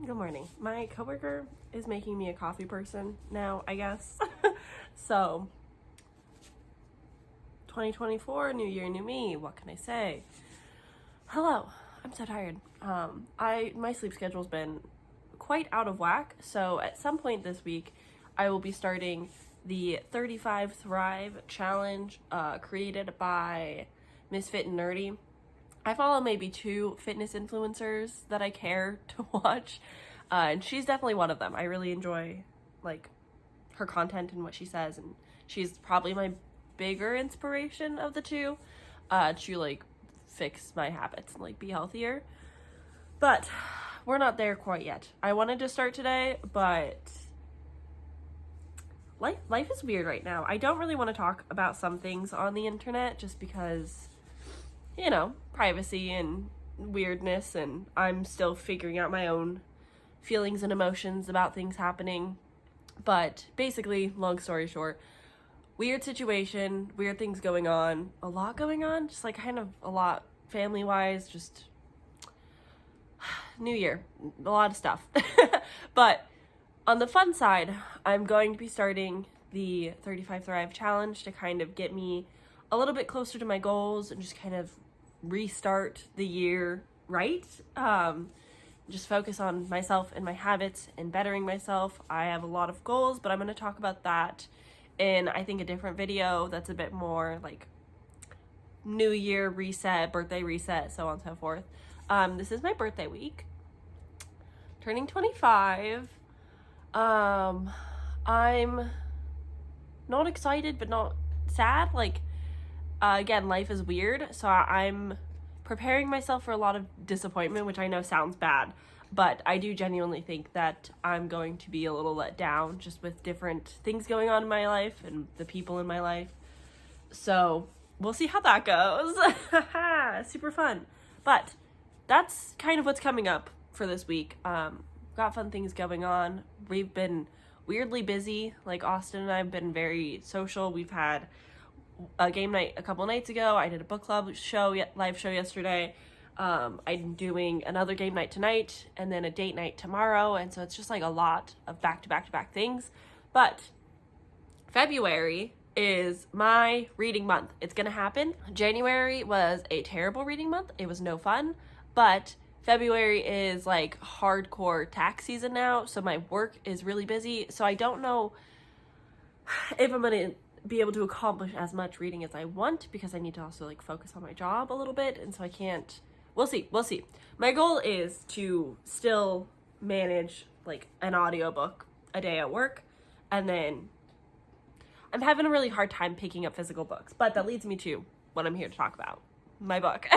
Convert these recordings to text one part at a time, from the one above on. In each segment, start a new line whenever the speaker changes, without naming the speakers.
Good morning. My coworker is making me a coffee person now, I guess. So, 2024, new year, new me. What can I say? Hello. I'm so tired. My sleep schedule's been quite out of whack. So at some point this week, I will be starting the 35 Thrive challenge, created by Misfit and Nerdy. I follow maybe 2 fitness influencers that I care to watch, and she's definitely one of them. I really enjoy her content and what she says, and she's probably my bigger inspiration of the 2 to fix my habits and be healthier. But we're not there quite yet. I wanted to start today, but life is weird right now. I don't really want to talk about some things on the internet just because, privacy and weirdness, and I'm still figuring out my own feelings and emotions about things happening. But basically, long story short, weird situation, weird things going on, a lot going on, just kind of a lot family-wise, just new year, a lot of stuff. But on the fun side, I'm going to be starting the 35 Thrive challenge to kind of get me a little bit closer to my goals and just kind of restart the year right. Just focus on myself and my habits and bettering myself. I have a lot of goals, but I'm going to talk about that in, I think, a different video that's a bit more new year reset, birthday reset, so on and so forth. This is my birthday week, turning 25. I'm not excited, but not sad. Again, life is weird, so I'm preparing myself for a lot of disappointment, which I know sounds bad, but I do genuinely think that I'm going to be a little let down just with different things going on in my life and the people in my life. So we'll see how that goes. Super fun. But that's kind of what's coming up for this week. Got fun things going on. We've been weirdly busy. Austin and I have been very social. We've had a game night a couple nights ago. I did a book club live show yesterday. I'm doing another game night tonight and then a date night tomorrow. And so it's just a lot of back-to-back things. But February is my reading month. It's gonna happen. January was a terrible reading month. It was no fun. But February is hardcore tax season now, so my work is really busy. So I don't know if I'm gonna be able to accomplish as much reading as I want, because I need to also focus on my job a little bit, and so I can't. We'll see. My goal is to still manage an audiobook a day at work, and then I'm having a really hard time picking up physical books, but that leads me to what I'm here to talk about, my book.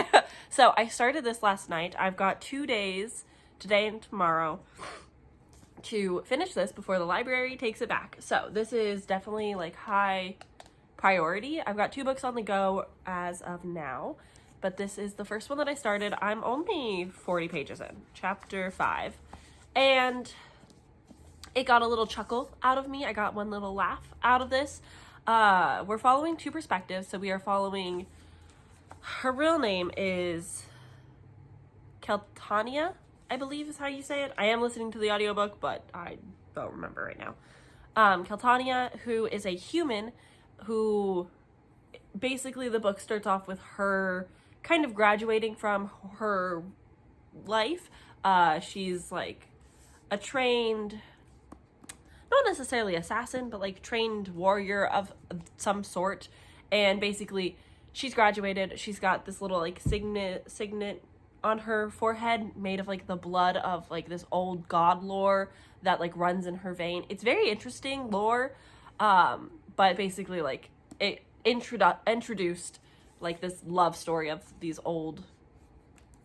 So I started this last night. I've got 2 days, today and tomorrow, to finish this before the library takes it back. So this is definitely high priority. I've got 2 books on the go as of now, but this is the first one that I started. I'm only 40 pages in, chapter 5, and it got a little chuckle out of me. I got one little laugh out of this. We're following 2 perspectives. So we are following, her real name is Keltania, I believe is how you say it. I am listening to the audiobook, but I don't remember right now. Keltania, who is a human who basically the book starts off with her kind of graduating from her life. She's a trained, not necessarily assassin, but trained warrior of some sort. And basically she's graduated. She's got this little signet on her forehead made of the blood of this old god lore that runs in her vein. It's very interesting lore, but basically it introduced this love story of these old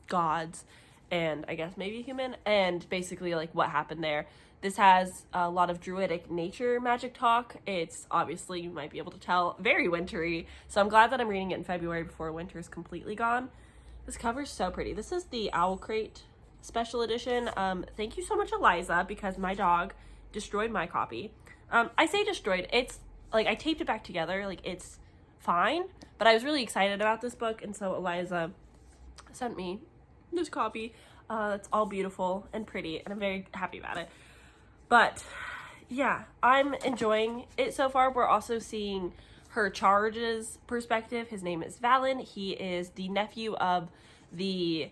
gods and I guess maybe human, and basically what happened there. This has a lot of druidic nature magic talk. It's obviously, you might be able to tell, very wintry, so I'm glad that I'm reading it in February before winter is completely gone. This cover's so pretty. This is the Owl Crate special edition. Thank you so much, Eliza, because my dog destroyed my copy. I say destroyed. It's I taped it back together. It's fine, but I was really excited about this book, and so Eliza sent me this copy. It's all beautiful and pretty, and I'm very happy about it. But yeah, I'm enjoying it so far. We're also seeing her Charge's perspective. His name is Valen. He is the nephew of the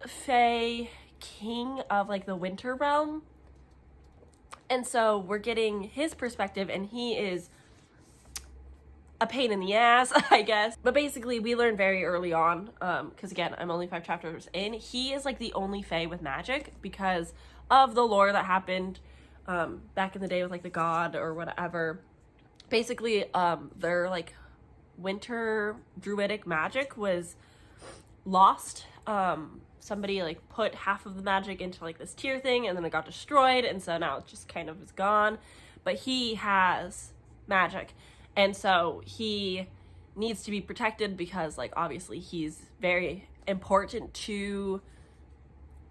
Fae king of like the Winter Realm. And so we're getting his perspective, and he is a pain in the ass, I guess. But basically, we learn very early on, because again, I'm only 5 chapters in, he is like the only Fae with magic because of the lore that happened back in the day with like the god or whatever. Basically, their like winter druidic magic was lost. Somebody like put half of the magic into like this tier thing, and then it got destroyed, and so now it just kind of is gone. But he has magic, and so he needs to be protected because like obviously he's very important to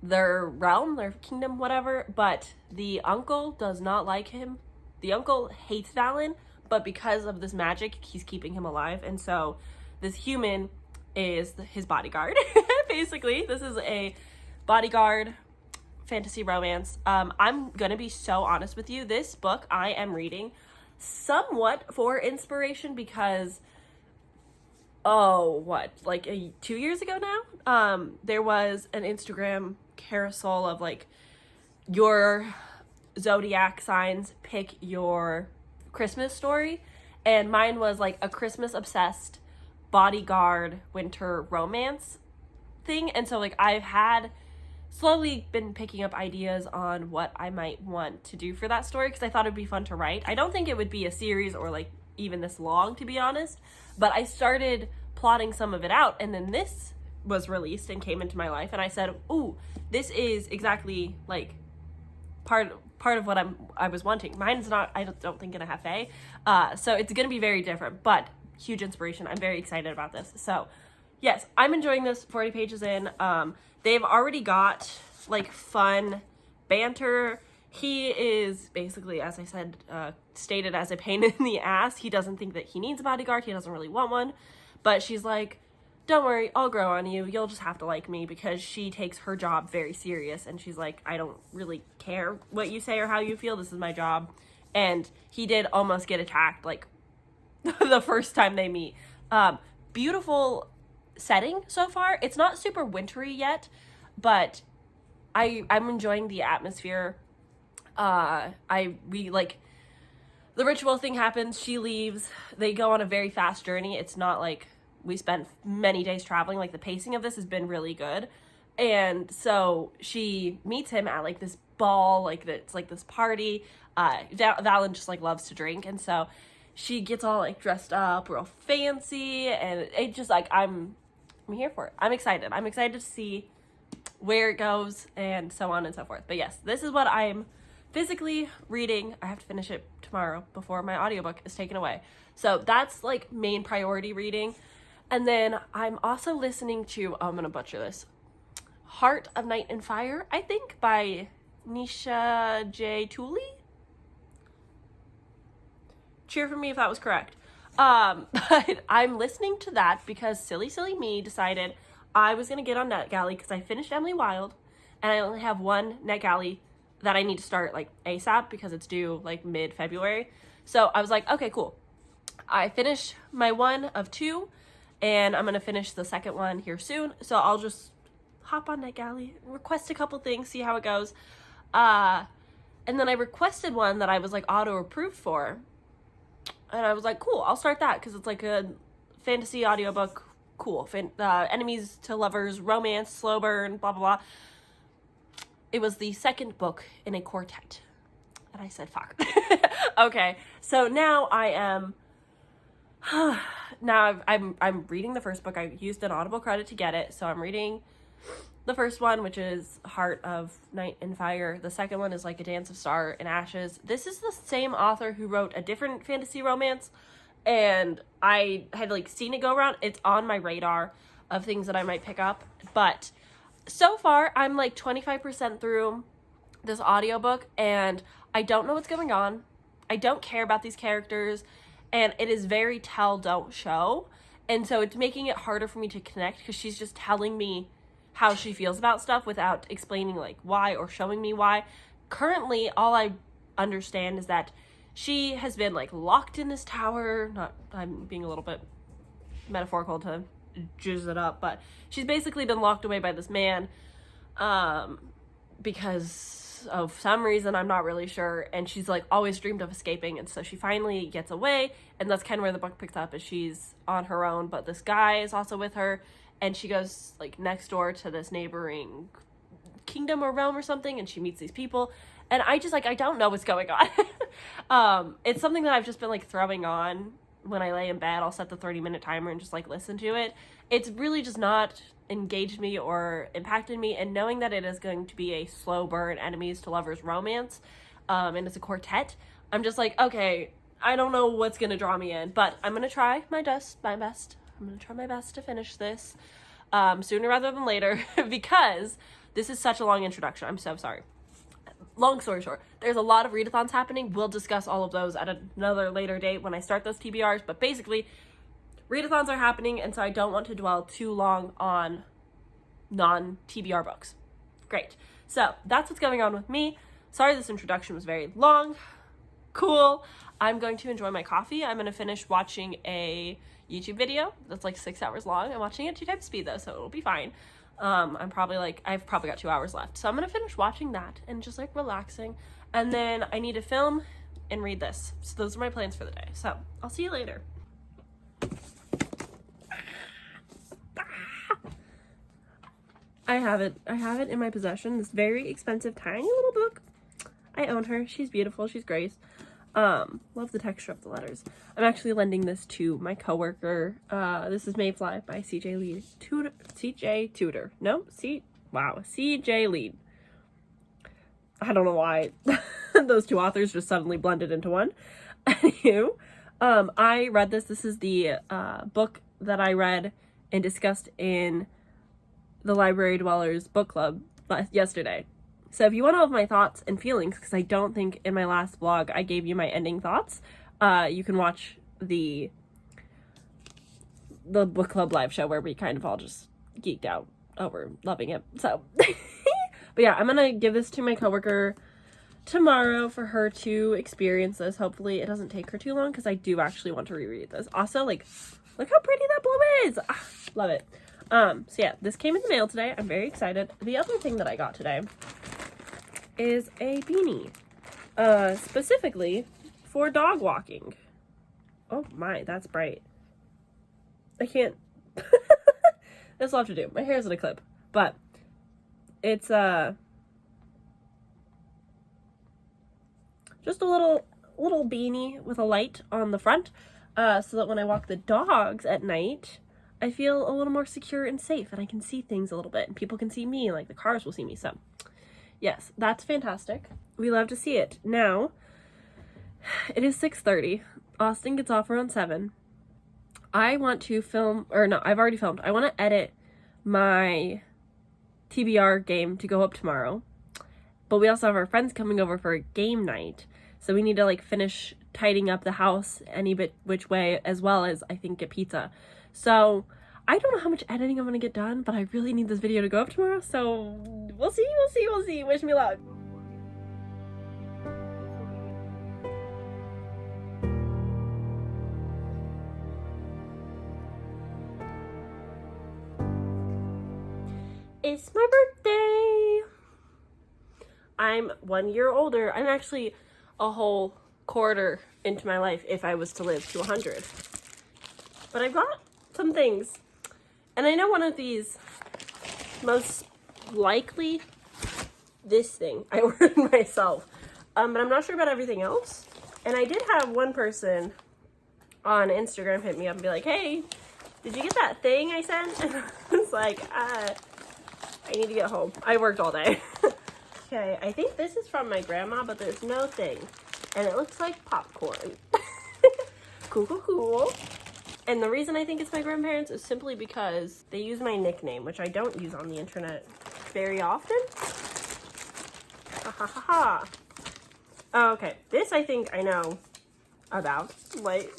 their realm, their kingdom, whatever. But the uncle does not like him. The uncle hates Valen, but because of this magic, he's keeping him alive. And so this human is his bodyguard. Basically, this is a bodyguard fantasy romance. I'm gonna be so honest with you. This book I am reading somewhat for inspiration because like 2 years ago now, there was an Instagram carousel of like your zodiac signs pick your Christmas story, and mine was like a Christmas obsessed bodyguard winter romance thing. And so like I've had slowly been picking up ideas on what I might want to do for that story because I thought it'd be fun to write. I don't think it would be a series or like even this long, to be honest, but I started plotting some of it out, and then this was released and came into my life, and I said, ooh, this is exactly like part of what I was wanting. Mine's not, I don't think, gonna have Fae, so it's gonna be very different, but huge inspiration. I'm very excited about this. So yes, I'm enjoying this. 40 pages in. They've already got like fun banter. He is basically, as I said, stated as a pain in the ass. He doesn't think that he needs a bodyguard. He doesn't really want one, but she's like, don't worry, I'll grow on you. You'll just have to like me, because she takes her job very serious, and she's like, I don't really care what you say or how you feel. This is my job. And he did almost get attacked like the first time they meet. Beautiful setting so far. It's not super wintry yet, but I'm enjoying the atmosphere. We like, the ritual thing happens, she leaves, they go on a very fast journey. It's not like we spent many days traveling. Like the pacing of this has been really good. And so she meets him at like this ball, like it's like this party. Valen just like loves to drink, and so she gets all like dressed up real fancy, and it just like I'm here for it. I'm excited to see where it goes and so on and so forth. But yes, this is what I'm physically reading. I have to finish it tomorrow before my audiobook is taken away. So that's like main priority reading. And then I'm also listening to, I'm gonna butcher this, Heart of Night and Fire, I think, by Nisha J. Tooley. Cheer for me if that was correct. But I'm listening to that because silly me decided I was gonna get on NetGalley because I finished Emily Wilde, and I only have one NetGalley that I need to start like ASAP because it's due like mid-February. So I was like, okay, cool. I finished my one of 2, and I'm gonna finish the second one here soon. So I'll just hop on NetGalley, request a couple things, see how it goes. And then I requested one that I was like auto-approved for. And I was like, cool, I'll start that because it's like a fantasy audiobook. Cool. Enemies to lovers, romance, slow burn, blah, blah, blah. It was the second book in a quartet. And I said, fuck. Okay. So now I am, I'm reading the first book. I used an Audible credit to get it. So I'm reading the first one, which is Heart of Night and Fire. The second one is like A Dance of Star and Ashes. This is the same author who wrote a different fantasy romance, and I had like seen it go around. It's on my radar of things that I might pick up, but so far I'm like 25% through this audiobook, and I don't know what's going on. I don't care about these characters, and it is very tell, don't show, and so it's making it harder for me to connect because she's just telling me how she feels about stuff without explaining like why or showing me why. Currently, all I understand is that she has been like locked in this tower. I'm being a little bit metaphorical to jizz it up, but she's basically been locked away by this man because of some reason, I'm not really sure, and she's like always dreamed of escaping, and so she finally gets away, and that's kind of where the book picks up, is she's on her own, but this guy is also with her, and she goes like next door to this neighboring kingdom or realm or something, and she meets these people, and I just like, I don't know what's going on. It's something that I've just been like throwing on when I lay in bed. I'll set the 30-minute timer and just like listen to it. It's really just not engaged me or impacted me, and knowing that it is going to be a slow burn enemies to lovers romance, and it's a quartet, I'm just like, okay, I don't know what's gonna draw me in, but I'm gonna try my best. I'm gonna try my best to finish this sooner rather than later, because this is such a long introduction. I'm so sorry. Long story short, there's a lot of readathons happening. We'll discuss all of those at another later date when I start those TBRs, but basically, readathons are happening, and so I don't want to dwell too long on non-TBR books. Great. So, that's what's going on with me. Sorry this introduction was very long. Cool. I'm going to enjoy my coffee. I'm going to finish watching a YouTube video that's like 6 hours long. I'm watching it 2 times speed though, so it'll be fine. I've probably got 2 hours left. So I'm going to finish watching that and just like relaxing. And then I need to film and read this. So those are my plans for the day. So I'll see you later. I have it in my possession. This very expensive, tiny little book. I own her. She's beautiful. She's Grace. Love the texture of the letters. I'm actually lending this to my coworker. This is Mayfly by CJ Lead. CJ Tudor. No? CJ Lead. I don't know why those two authors just suddenly blended into one. Anywho, I read this. This is the book that I read and discussed in the Library Dwellers book club yesterday. So if you want all of my thoughts and feelings, because I don't think in my last vlog I gave you my ending thoughts, you can watch the book club live show where we kind of all just geeked out over loving it. So, but yeah, I'm gonna give this to my coworker tomorrow for her to experience this. Hopefully it doesn't take her too long, because I do actually want to reread this. Also, like, look how pretty that blue is. Love it. So yeah, this came in the mail today. I'm very excited. The other thing that I got today is a beanie, specifically for dog walking. Oh my, that's bright. I can't, that's a lot to do. My hair's in a clip, but it's, just a little beanie with a light on the front, so that when I walk the dogs at night, I feel a little more secure and safe, and I can see things a little bit, and people can see me, like the cars will see me. So yes, that's fantastic. We love to see it. Now, it is 6:30. Austin gets off around 7. I want to film, or no, I've already filmed. I want to edit my TBR game to go up tomorrow. But we also have our friends coming over for a game night. So we need to like finish tidying up the house any bit which way, as well as I think get pizza. So I don't know how much editing I'm going to get done, but I really need this video to go up tomorrow. So we'll see. Wish me luck. It's my birthday. I'm 1 year older. I'm actually a whole quarter into my life if I was to live to 100. But I've got some things. And I know one of these, most likely this thing I ordered myself. But I'm not sure about everything else. And I did have one person on Instagram hit me up and be like, hey, did you get that thing I sent? And I was like, I need to get home. I worked all day. Okay, I think this is from my grandma, but there's no thing. And it looks like popcorn. Cool. And the reason I think it's my grandparents is simply because they use my nickname, which I don't use on the internet very often. Ha. Oh, okay, this I think I know about. Wait.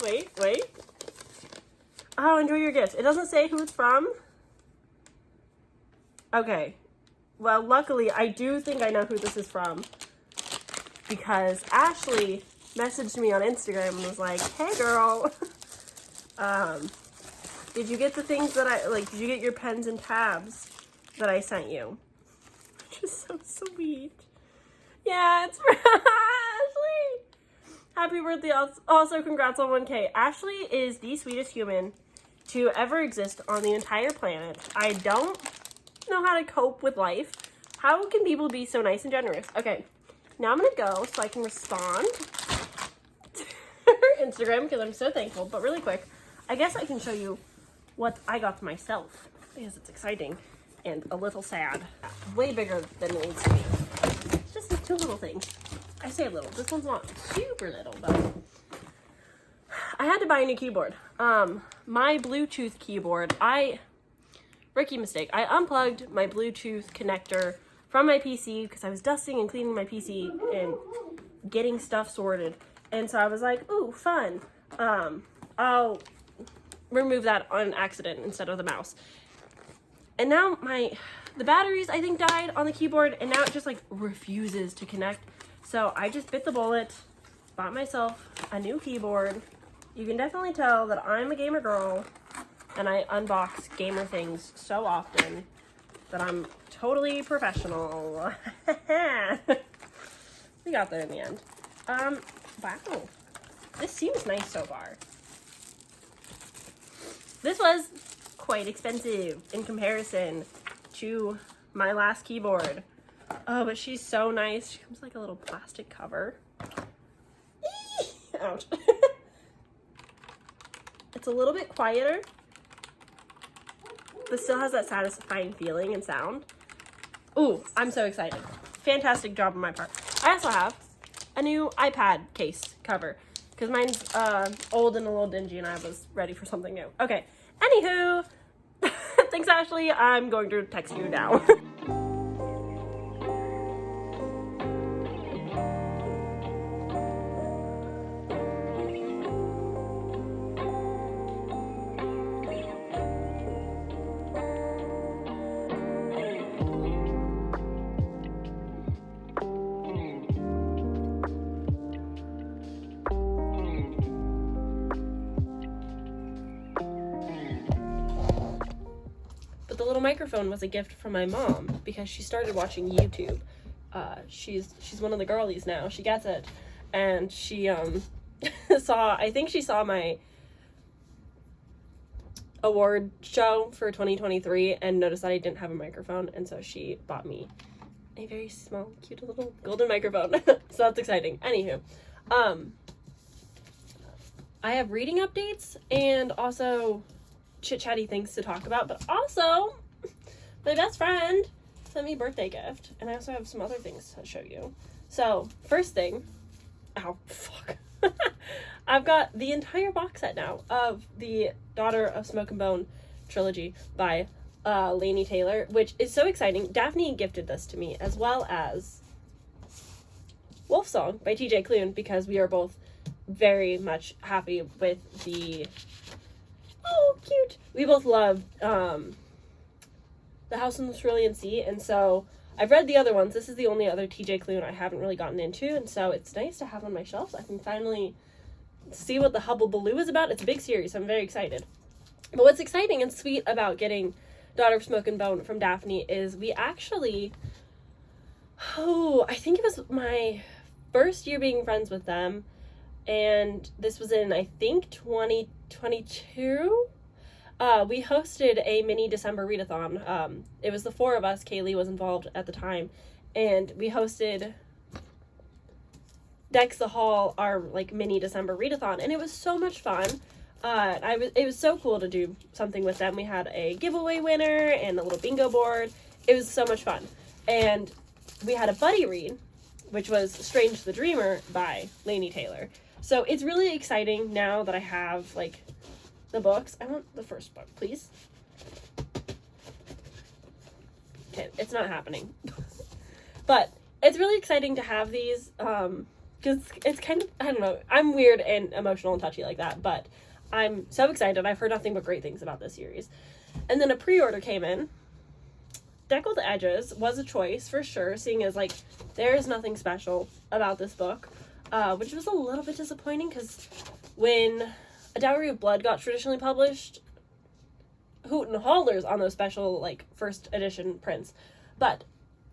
Oh, enjoy your gift. It doesn't say who it's from. Okay. Well, luckily, I do think I know who this is from. Because Ashley messaged me on Instagram and was like, hey girl, did you get the things that did you get your pens and tabs that I sent you? Which is so sweet. Yeah, it's for Ashley. Happy birthday. Also, congrats on 1K. Ashley is the sweetest human to ever exist on the entire planet. I don't know how to cope with life. How can people be so nice and generous? Okay, now I'm gonna go so I can respond to her Instagram because I'm so thankful. But really quick, I guess I can show you what I got to myself because it's exciting and a little sad. Way bigger than it needs to be. It's just these two little things. I say little. This one's not super little, but I had to buy a new keyboard. My Bluetooth keyboard, rookie mistake. I unplugged my Bluetooth connector from my PC because I was dusting and cleaning my PC and getting stuff sorted. And so I was like, ooh, fun. I'll remove that on accident instead of the mouse. And now the batteries, I think, died on the keyboard, and now it just, like, refuses to connect. So I just bit the bullet, bought myself a new keyboard. You can definitely tell that I'm a gamer girl, and I unbox gamer things so often that I'm totally professional. We got there in the end. Wow. This seems nice so far. This was quite expensive in comparison to my last keyboard. Oh, but she's so nice. She comes like a little plastic cover. Ouch. It's a little bit quieter, but still has that satisfying feeling and sound. Ooh, I'm so excited. Fantastic job on my part. I also have a new iPad case cover because mine's old and a little dingy and I was ready for something new. Okay, anywho, thanks Ashley. I'm going to text you now. But the little microphone was a gift from my mom because she started watching YouTube. She's one of the girlies now. She gets it. And she I think she saw my award show for 2023 and noticed that I didn't have a microphone, and so she bought me a very small, cute little golden microphone. So that's exciting. Anywho, I have reading updates and also chit-chatty things to talk about, but also my best friend sent me a birthday gift, and I also have some other things to show you. So first thing, ow, fuck. I've got the entire box set now of the Daughter of Smoke and Bone trilogy by Laini Taylor, which is so exciting. Daphne gifted this to me, as well as Wolf Song by TJ Klune, because we are both very much happy with the oh, cute. We both love The House in the Cerulean Sea, and so I've read the other ones. This is the only other TJ Klune I haven't really gotten into, and so it's nice to have on my shelf. I can finally see what the Hubble Baloo is about. It's a big series, so I'm very excited. But what's exciting and sweet about getting Daughter of Smoke and Bone from Daphne is we actually, I think it was my first year being friends with them, and this was in, I think, 2022. We hosted a mini December readathon. It was the four of us. Kaylee was involved at the time, and we hosted Dex the Hall, our like mini December readathon, and it was so much fun. It was so cool to do something with them. We had a giveaway winner and a little bingo board. It was so much fun, and we had a buddy read, which was Strange the Dreamer by Laini Taylor. So it's really exciting now that I have like the books. I want the first book, please. Okay, it's not happening. But it's really exciting to have these, because it's kind of, I don't know, I'm weird and emotional and touchy like that, but I'm so excited. I've heard nothing but great things about this series. And then a pre-order came in. Deckled Edges was a choice for sure, seeing as, like, there is nothing special about this book, which was a little bit disappointing, because when A Dowry of Blood got traditionally published, hoot and hollers on those special, like, first edition prints. But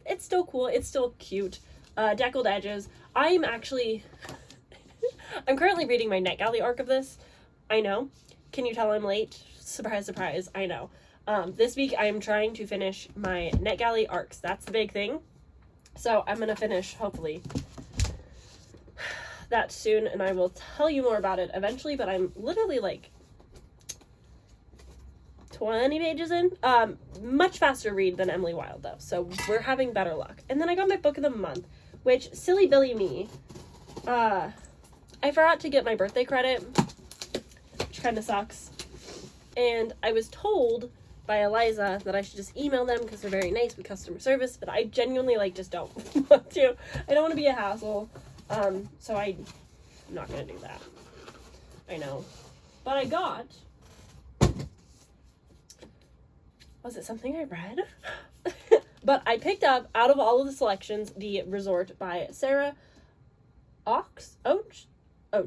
it's still cool. It's still cute. Deckled Edges. I'm actually... I'm currently reading my NetGalley arc of this. I know. Can you tell I'm late? Surprise, surprise. I know. This week I am trying to finish my NetGalley arcs. That's the big thing. So I'm going to finish, hopefully, that soon, and I will tell you more about it eventually, but I'm literally, like, 20 pages in. Much faster read than Emily Wilde, though, so we're having better luck. And then I got my book of the month, which, silly Billy me, I forgot to get my birthday credit, which kind of sucks, and I was told by Eliza that I should just email them because they're very nice with customer service, but I genuinely, like, just don't want to. I don't want to be a hassle, so I'm not gonna do that. I know. But I got... Was it something I read? But I picked up, out of all of the selections, The Resort by Sarah Oakes? I'm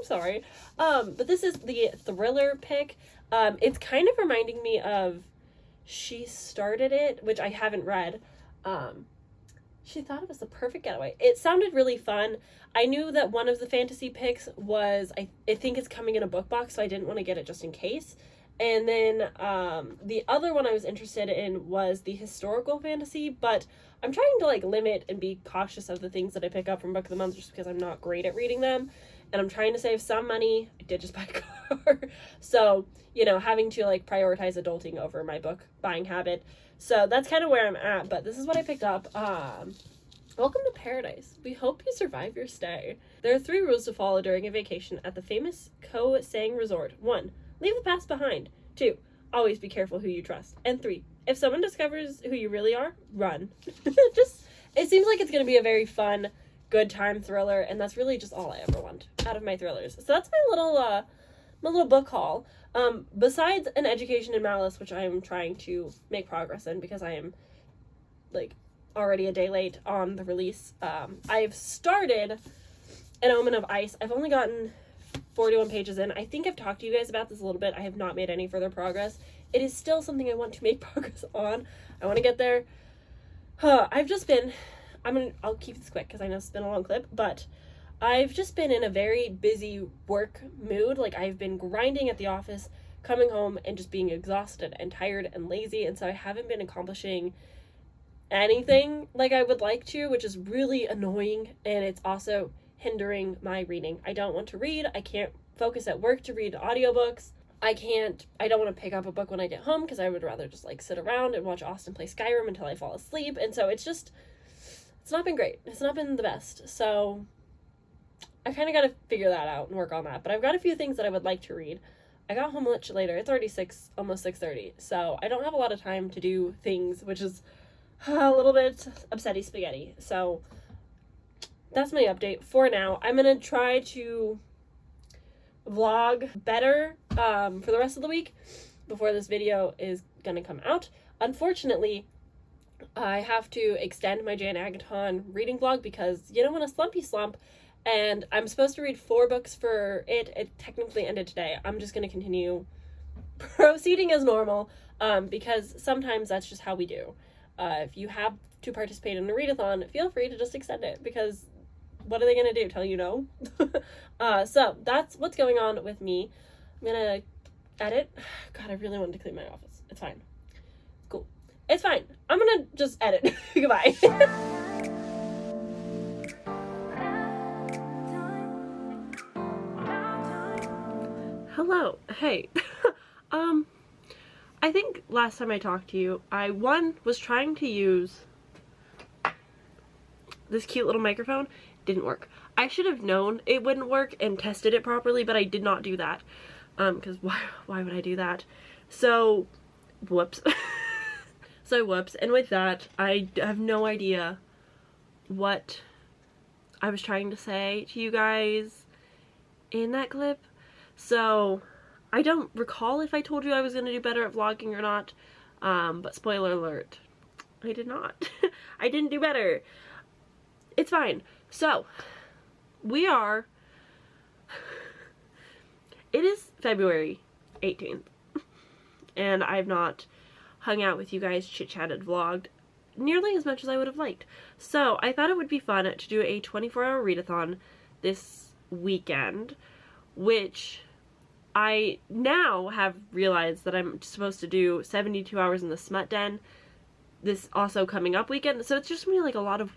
sorry. But this is the thriller pick. It's kind of reminding me of She Started It, which I haven't read. She thought it was the perfect getaway. It sounded really fun. I knew that one of the fantasy picks was, I think it's coming in a book box, so I didn't want to get it just in case. And then the other one I was interested in was the historical fantasy, but I'm trying to, like, limit and be cautious of the things that I pick up from Book of the Month just because I'm not great at reading them. And I'm trying to save some money. I did just buy a car. So, you know, having to, like, prioritize adulting over my book buying habit. So that's kind of where I'm at, but this is what I picked up. Welcome to paradise. We hope you survive your stay. There are 3 rules to follow during a vacation at the famous Koh-Sang Resort. 1. Leave the past behind. 2. Always be careful who you trust. And 3. If someone discovers who you really are, run. It seems like it's going to be a very fun, good time thriller, and that's really just all I ever want out of my thrillers. So that's my little book haul. Besides An Education in Malice, which I am trying to make progress in because I am, like, already a day late on the release. I've started An Omen of Ice. I've only gotten 41 pages in. I think I've talked to you guys about this a little bit. I have not made any further progress. It is still something I want to make progress on. I want to get there. I'll keep this quick because I know it's been a long clip, but I've just been in a very busy work mood. Like, I've been grinding at the office, coming home and just being exhausted and tired and lazy, and so I haven't been accomplishing anything like I would like to, which is really annoying, and it's also hindering my reading. I don't want to read. I can't focus at work to read audiobooks. I don't want to pick up a book when I get home because I would rather just, like, sit around and watch Austin play Skyrim until I fall asleep, and so it's not been great. It's not been the best, so I kind of got to figure that out and work on that, but I've got a few things that I would like to read. I got home much later. It's already almost 6:30, so I don't have a lot of time to do things, which is a little bit upsetty spaghetti. So that's my update for now. I'm going to try to vlog better for the rest of the week before this video is going to come out. Unfortunately, I have to extend my Jan Agaton reading vlog because, you know, in a slumpy slump, and I'm supposed to read 4 books for it. It technically ended today. I'm just going to continue proceeding as normal because sometimes that's just how we do. If you have to participate in a readathon, feel free to just extend it because what are they going to do? Tell you no? So that's what's going on with me. I'm going to edit. God, I really wanted to clean my office. It's fine. Cool. It's fine. I'm going to just edit. Goodbye. Hello. Hey. I think last time I talked to you, I was trying to use this cute little microphone. Didn't work. I should have known it wouldn't work and tested it properly, but I did not do that. Because why would I do that? So, whoops. Whoops. And with that, I have no idea what I was trying to say to you guys in that clip. So, I don't recall if I told you I was going to do better at vlogging or not. But spoiler alert, I did not. I didn't do better. It's fine. So, it is February 18th, and I've not hung out with you guys, chit-chatted, vlogged nearly as much as I would have liked. So I thought it would be fun to do a 24-hour readathon this weekend, which I now have realized that I'm supposed to do 72 hours in the Smut Den this also coming up weekend. So it's just gonna be like a lot of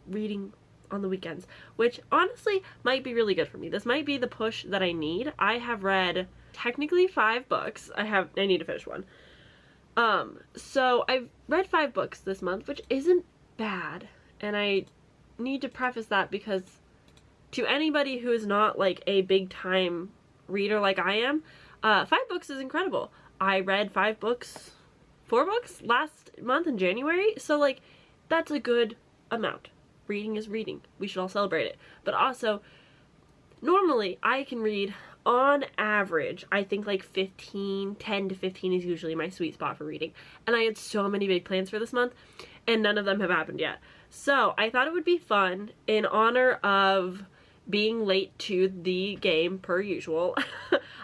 reading on the weekends, which honestly might be really good for me. This might be the push that I need. I have read technically 5 books. I need to finish one. So I've read 5 books this month, which isn't bad. And I need to preface that because to anybody who is not like a big time reader like I am, 5 books is incredible. I read 4 books last month in January. So like, that's a good amount. Reading is reading. We should all celebrate it. But also, normally I can read on average, I think like 10 to 15 is usually my sweet spot for reading. And I had so many big plans for this month, and none of them have happened yet. So I thought it would be fun, in honor of being late to the game per usual.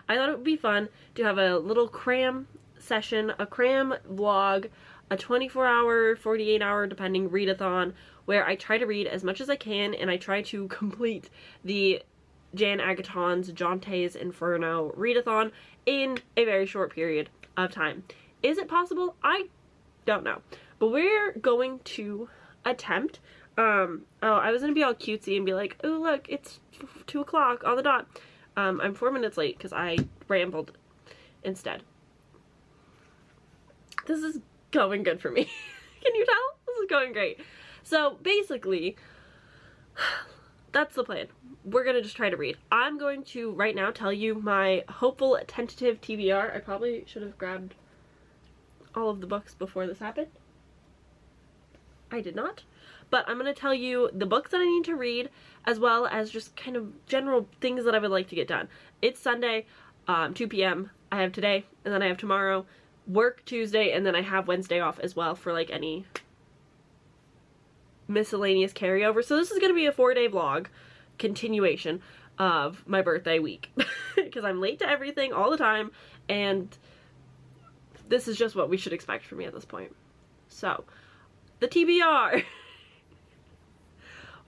I thought it would be fun to have a little cram session, a cram vlog, a 24-hour, 48-hour, depending, readathon, where I try to read as much as I can, and I try to complete the Jan Agaton's Jonte's Inferno readathon in a very short period of time. Is it possible? I don't know. But we're going to attempt. Oh, I was gonna be all cutesy and be like, oh look, it's 2 o'clock on the dot. I'm 4 minutes late because I rambled instead. This is going good for me. Can you tell? This is going great. So basically, that's the plan. We're gonna just try to read. I'm going to right now tell you my hopeful tentative TBR. I probably should have grabbed all of the books before this happened. I did not. But I'm gonna tell you the books that I need to read, as well as just kind of general things that I would like to get done. It's Sunday, 2 p.m. I have today, and then I have tomorrow, work Tuesday, and then I have Wednesday off as well for like any miscellaneous carryover. So this is gonna be a 4-day vlog continuation of my birthday week because I'm late to everything all the time, and this is just what we should expect from me at this point. So the TBR.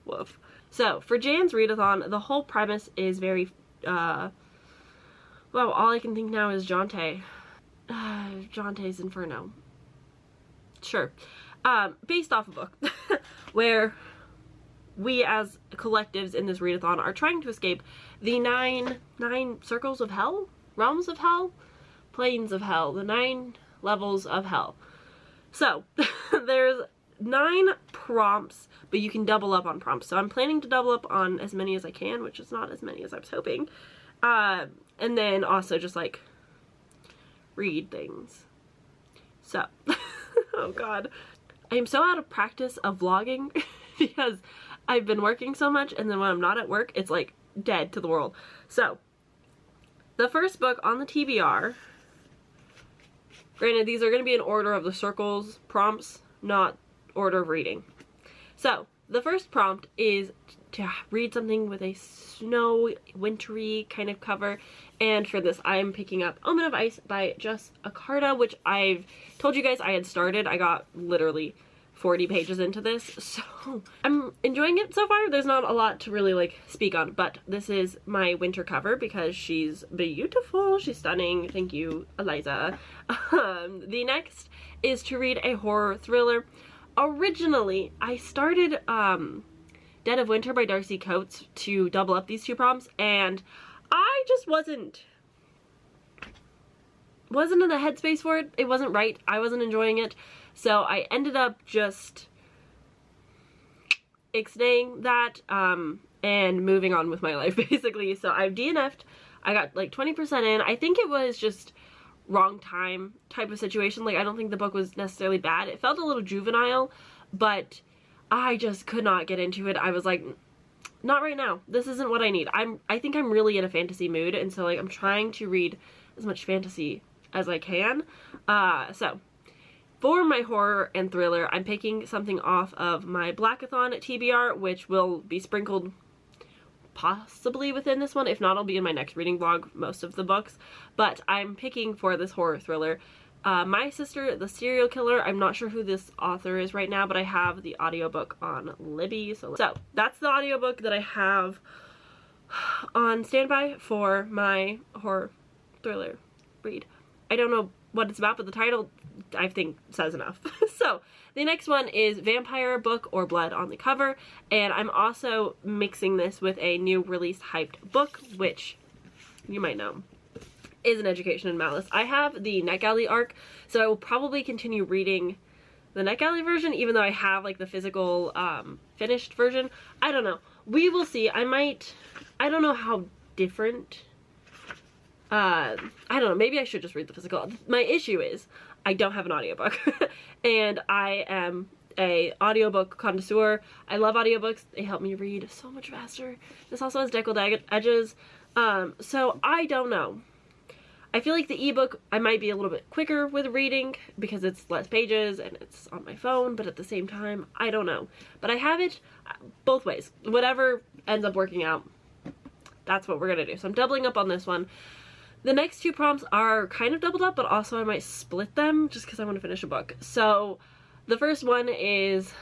Woof. So for Jan's readathon, the whole premise is very well, all I can think now is Jonte's Inferno. Sure. Based off a book where we as collectives in this readathon are trying to escape the nine circles of hell? Realms of hell? Planes of hell. The 9 levels of hell. So, there's 9 prompts, but you can double up on prompts. So I'm planning to double up on as many as I can, which is not as many as I was hoping. And then also just like read things. So, oh god. I am so out of practice of vlogging because I've been working so much, and then when I'm not at work, it's like dead to the world. So, the first book on the TBR, granted these are going to be in order of the circles prompts, not order of reading. So, the first prompt is to read something with a snow, wintry kind of cover, and for this I'm picking up Omen of Ice by Jess Akarta, which I've told you guys I had started. I got literally 40 pages into this, so I'm enjoying it so far. There's not a lot to really like speak on, but this is my winter cover because she's beautiful, she's stunning. Thank you, Eliza. The next is to read a horror thriller. Originally, I started Dead of Winter by Darcy Coates to double up these 2 prompts, and I just wasn't in the headspace for it. It wasn't right. I wasn't enjoying it. So I ended up just ixnaying that and moving on with my life, basically. So I've DNF'd. I got like 20% in. I think it was just wrong time type of situation. Like, I don't think the book was necessarily bad. It felt a little juvenile, but I just could not get into it. I was like, not right now. This isn't what I need. I think I'm really in a fantasy mood, and so like I'm trying to read as much fantasy as I can. So for my horror and thriller, I'm picking something off of my Blackathon TBR, which will be sprinkled possibly within this one. If not, I'll be in my next reading vlog, most of the books. But I'm picking for this horror thriller My Sister, the Serial Killer. I'm not sure who this author is right now, but I have the audiobook on Libby. So that's the audiobook that I have on standby for my horror thriller read. I don't know what it's about, but the title, I think, says enough. So the next one is Vampire Book or Blood on the Cover, and I'm also mixing this with a new release hyped book, which you might know is An Education in Malice. I have the NetGalley arc, so I will probably continue reading the NetGalley version, even though I have like the physical finished version. I don't know. We will see. I don't know how different. I don't know. Maybe I should just read the physical. My issue is I don't have an audiobook, and I am a audiobook connoisseur. I love audiobooks. They help me read so much faster. This also has deckled edges, so I don't know. I feel like the ebook, I might be a little bit quicker with reading because it's less pages and it's on my phone, but at the same time, I don't know. But I have it both ways. Whatever ends up working out, that's what we're gonna do. So I'm doubling up on this one. The next two prompts are kind of doubled up, but also I might split them just because I want to finish a book. So the first one is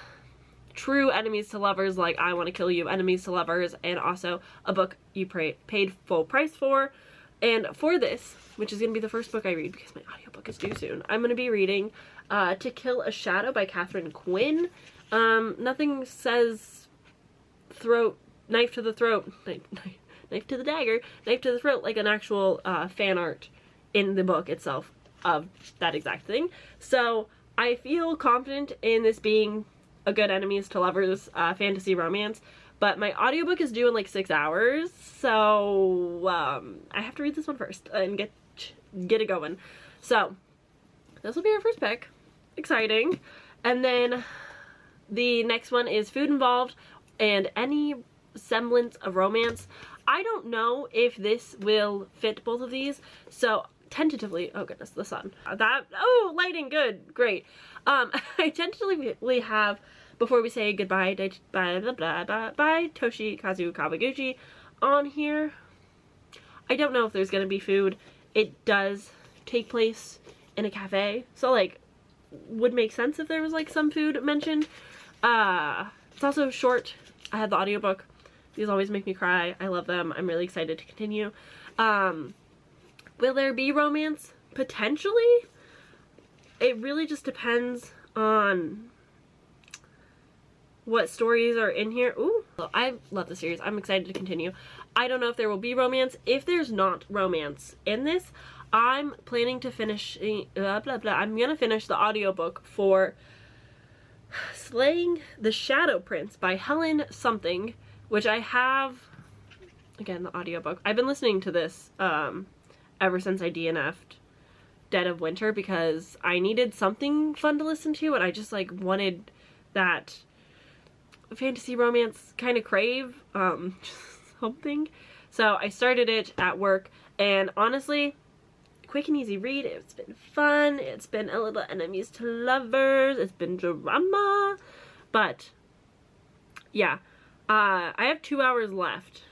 true enemies to lovers, like I Want to Kill You, enemies to lovers, and also a book you paid full price for. And for this, which is going to be the first book I read because my audiobook is due soon, I'm going to be reading To Kill a Shadow by Catherine Quinn. Nothing says knife to the throat, knife to the dagger, knife to the throat, like an actual fan art in the book itself of that exact thing. So I feel confident in this being a good enemies to lovers fantasy romance. But my audiobook is due in like 6 hours, so I have to read this one first and get it going. So this will be our first pick. Exciting. And then the next one is Food Involved and any semblance of romance. I don't know if this will fit both of these, so tentatively, oh goodness, the sun. Oh, lighting, good, great. I tentatively have Before We Say Goodbye by Toshikazu Kawaguchi on here. I don't know if there's gonna be food. It does take place in a cafe, so like would make sense if there was like some food mentioned. It's also short. I had the audiobook. These always make me cry. I love them. I'm really excited to continue. Will there be romance? Potentially. It really just depends on what stories are in here. Ooh, I love the series. I'm excited to continue. I don't know if there will be romance. If there's not romance in this, I'm planning to finish I'm gonna finish the audiobook for Slaying the Shadow Prince by Helen something, which I have, again, the audiobook. I've been listening to this ever since I DNF'd Dead of Winter because I needed something fun to listen to, and I just like wanted that fantasy romance kind of crave, something. So I started it at work, and honestly, quick and easy read. It's been fun. It's been a little enemies to lovers. It's been drama, but yeah. I have 2 hours left,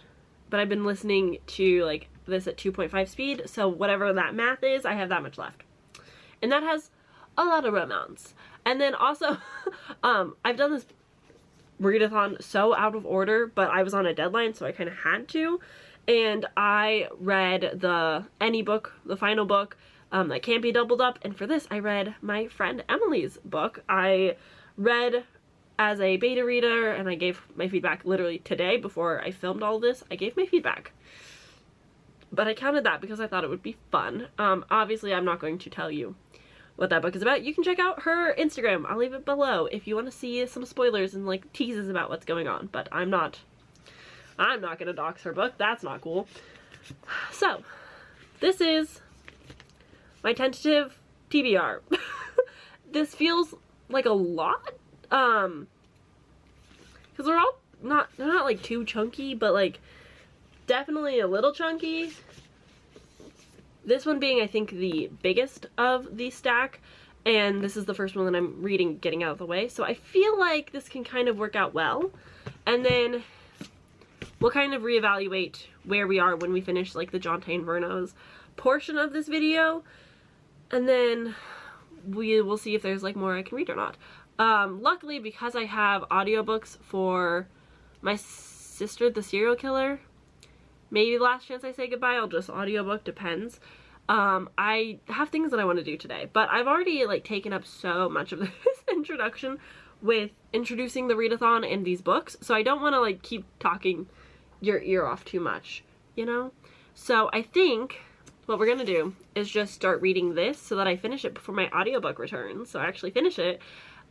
but I've been listening to like this at 2.5 speed, so whatever that math is, I have that much left. And that has a lot of romance. And then also, I've done this readathon so out of order, but I was on a deadline, so I kind of had to. And I read the final book that can't be doubled up, and for this I read my friend Emily's book. I read as a beta reader, and I gave my feedback literally today before I filmed all this. I gave my feedback, but I counted that because I thought it would be fun. Obviously I'm not going to tell you what that book is about. You can check out her Instagram. I'll leave it below if you want to see some spoilers and like teases about what's going on, but I'm not gonna dox her book. That's not cool. So this is my tentative TBR. This feels like a lot, because they're not like too chunky, but like definitely a little chunky. This one being, I think, the biggest of the stack, and this is the first one that I'm reading, getting out of the way. So I feel like this can kind of work out well. And then we'll kind of reevaluate where we are when we finish like the Jonte and Verno's portion of this video. And then we will see if there's like more I can read or not. Luckily, because I have audiobooks for my sister, the serial killer, maybe the last chance I say goodbye, I'll just audiobook, depends. I have things that I want to do today, but I've already like taken up so much of this introduction with introducing the readathon and these books, so I don't want to like keep talking your ear off too much, you know? So I think what we're gonna do is just start reading this so that I finish it before my audiobook returns, so I actually finish it,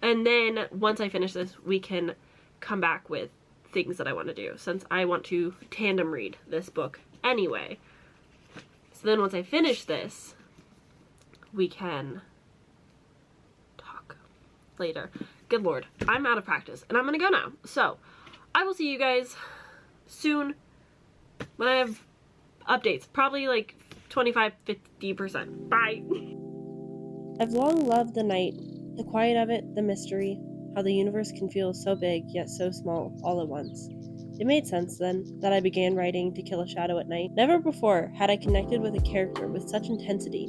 and then once I finish this, we can come back with things that I want to do, since I want to tandem read this book anyway. So then once I finish this, we can talk later. Good Lord, I'm out of practice and I'm gonna go now. So I will see you guys soon when I have updates, probably like 25–50%. Bye.
I've long loved the night, the quiet of it, the mystery, how the universe can feel so big yet so small all at once. It made sense then that I began writing To Kill a Shadow at Night. Never before had I connected with a character with such intensity,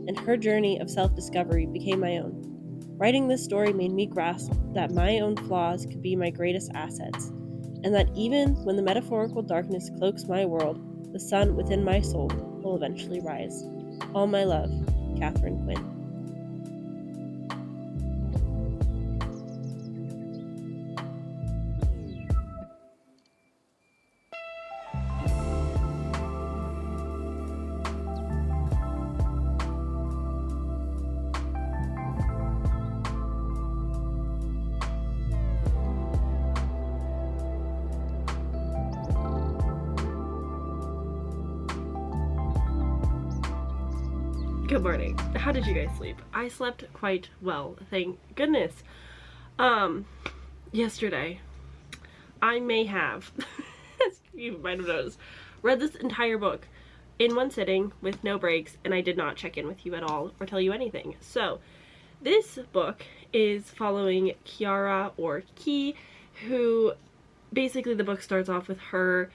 and her journey of self-discovery became my own. Writing this story made me grasp that my own flaws could be my greatest assets, and that even when the metaphorical darkness cloaks my world, the sun within my soul will eventually rise. All my love, Catherine Quinn.
Good morning. How did you guys sleep? I slept quite well, thank goodness. Yesterday, I may have, as you might have noticed, read this entire book in one sitting with no breaks, and I did not check in with you at all or tell you anything. So, this book is following Kiara, or Ki, who basically the book starts off with her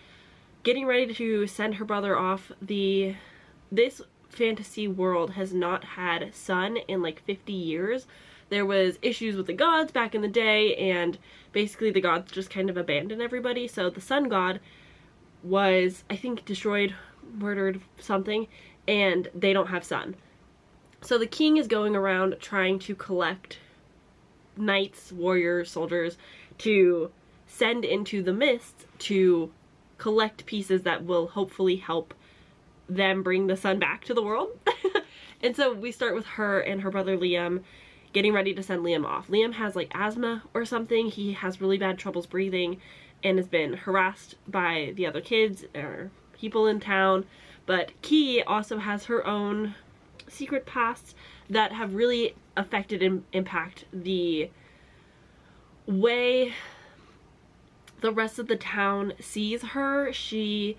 getting ready to send her brother off. This fantasy world has not had sun in like 50 years. There was issues with the gods back in the day, and basically the gods just kind of abandoned everybody. So the sun god was, I think, destroyed, murdered, something, and they don't have sun. So the king is going around trying to collect knights, warriors, soldiers to send into the mist to collect pieces that will hopefully help them bring the sun back to the world. And so we start with her and her brother Liam getting ready to send Liam off. Liam has like asthma or something. He has really bad troubles breathing and has been harassed by the other kids or people in town. But Ki also has her own secret pasts that have really affected and impact the way the rest of the town sees her. She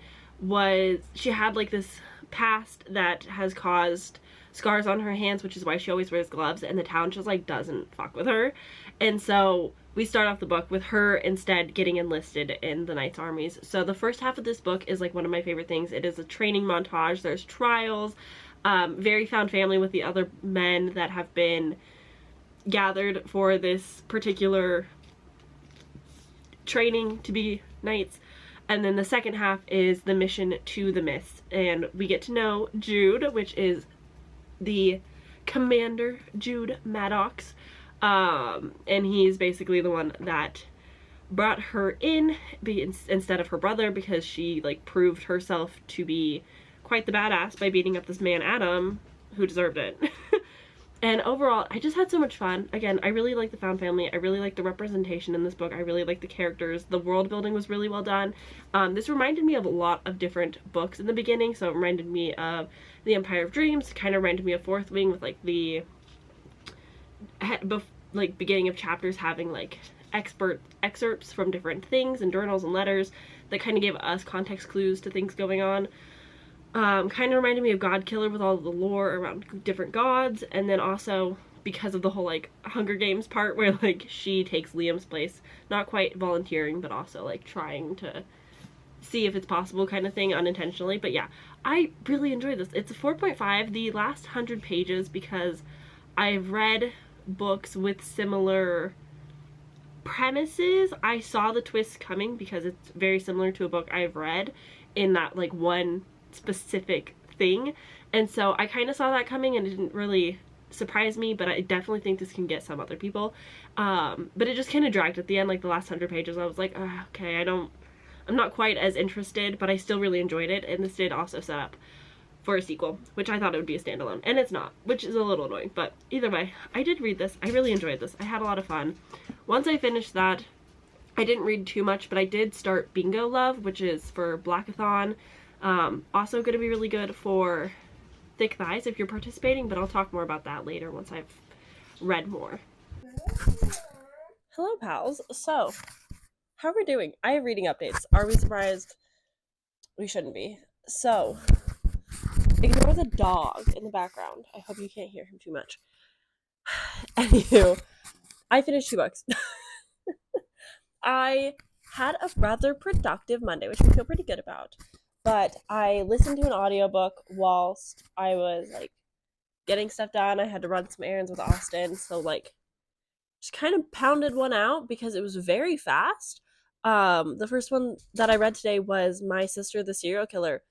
had like this past that has caused scars on her hands, which is why she always wears gloves, and the town just like doesn't fuck with her. And so we start off the book with her instead getting enlisted in the Knights armies. So the first half of this book is like one of my favorite things. It is a training montage. There's trials, very found family with the other men that have been gathered for this particular training to be knights. And then the second half is the mission to the mist, and we get to know Jude, which is the commander, Jude Maddox, and he's basically the one that brought her in instead of her brother, because she like proved herself to be quite the badass by beating up this man Adam, who deserved it. And overall, I just had so much fun. Again, I really like the found family. I really like the representation in this book. I really like the characters. The world building was really well done. This reminded me of a lot of different books in the beginning. So it reminded me of The Empire of Dreams. Kind of reminded me of Fourth Wing, with like the beginning of chapters having like excerpts from different things and journals and letters that kind of gave us context clues to things going on. Kind of reminded me of God Killer with all the lore around different gods, and then also because of the whole like Hunger Games part where like she takes Liam's place, not quite volunteering but also like trying to see if it's possible kind of thing unintentionally. But yeah, I really enjoyed this. It's a 4.5, the last 100 pages, because I've read books with similar premises. I saw the twist coming because it's very similar to a book I've read in that like one specific thing. And so I kind of saw that coming and it didn't really surprise me, but I definitely think this can get some other people. But it just kind of dragged at the end, like the last 100 pages. I was like, okay, I'm not quite as interested, but I still really enjoyed it. And this did also set up for a sequel, which I thought it would be a standalone, and it's not, which is a little annoying. But either way, I did read this. I really enjoyed this. I had a lot of fun. Once I finished that, I didn't read too much, but I did start Bingo Love, which is for Blackathon. Also going to be really good for Thick Thighs if you're participating, but I'll talk more about that later once I've read more.
Hello, pals. So, how are we doing? I have reading updates. Are we surprised? We shouldn't be. So, ignore the dog in the background. I hope you can't hear him too much. Anywho, I finished 2 books. I had a rather productive Monday, which I feel pretty good about. But I listened to an audiobook whilst I was like getting stuff done. I had to run some errands with Austin, so like just kind of pounded one out because it was very fast. The first one that I read today was My Sister the Serial Killer,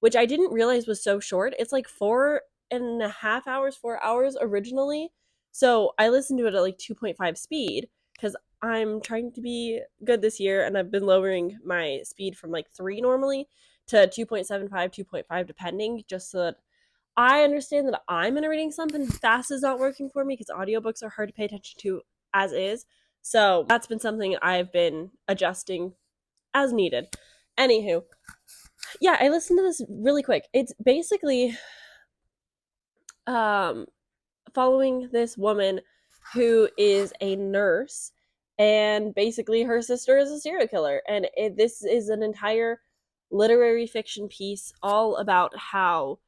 which I didn't realize was so short. It's like 4.5 hours, 4 hours originally. So I listened to it at like 2.5 speed because I'm trying to be good this year, and I've been lowering my speed from like 3 normally to 2.75, 2.5 depending, just so that I understand that I'm in a reading slump and fast is not working for me because audiobooks are hard to pay attention to as is. So that's been something I've been adjusting as needed. Anywho, yeah, I listened to this really quick. It's basically following this woman who is a nurse, and basically her sister is a serial killer. And this is an entire literary fiction piece all about how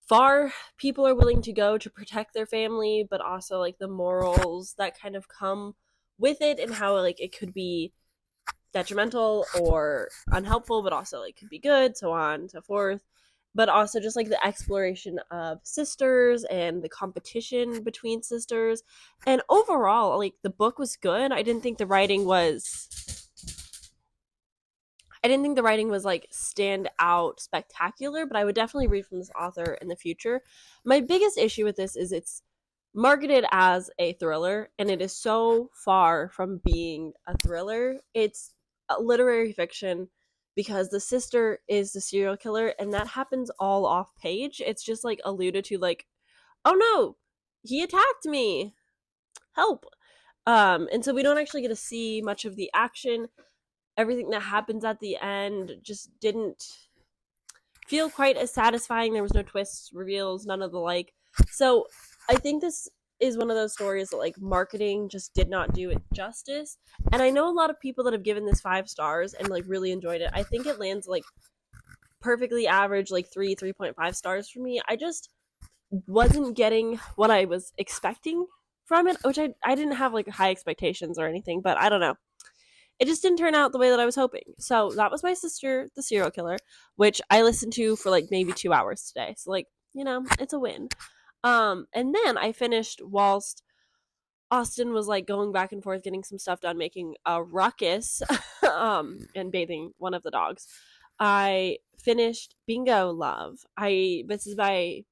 far people are willing to go to protect their family, but also like the morals that kind of come with it, and how like it could be detrimental or unhelpful, but also like could be good, so on and so forth. But also just like the exploration of sisters and the competition between sisters. And overall, like the book was good. I didn't think the writing was like stand out spectacular, but I would definitely read from this author in the future. My biggest issue with this is it's marketed as a thriller, and it is so far from being a thriller. It's a literary fiction because the sister is the serial killer, and that happens all off page. It's just like alluded to, like, oh no, he attacked me, help. And so we don't actually get to see much of the action. Everything that happens at the end just didn't feel quite as satisfying. There was no twists, reveals, none of the like. So I think this is one of those stories that like marketing just did not do it justice. And I know a lot of people that have given this 5 stars and like really enjoyed it. I think it lands like perfectly average, like 3.5 stars for me. I just wasn't getting what I was expecting from it, which I didn't have like high expectations or anything, but I don't know. It just didn't turn out the way that I was hoping. So that was My Sister the Serial Killer, which I listened to for like maybe 2 hours today. So like, you know, it's a win. And then I finished whilst Austin was like going back and forth getting some stuff done, making a ruckus, and bathing one of the dogs. I finished Bingo Love. This is by,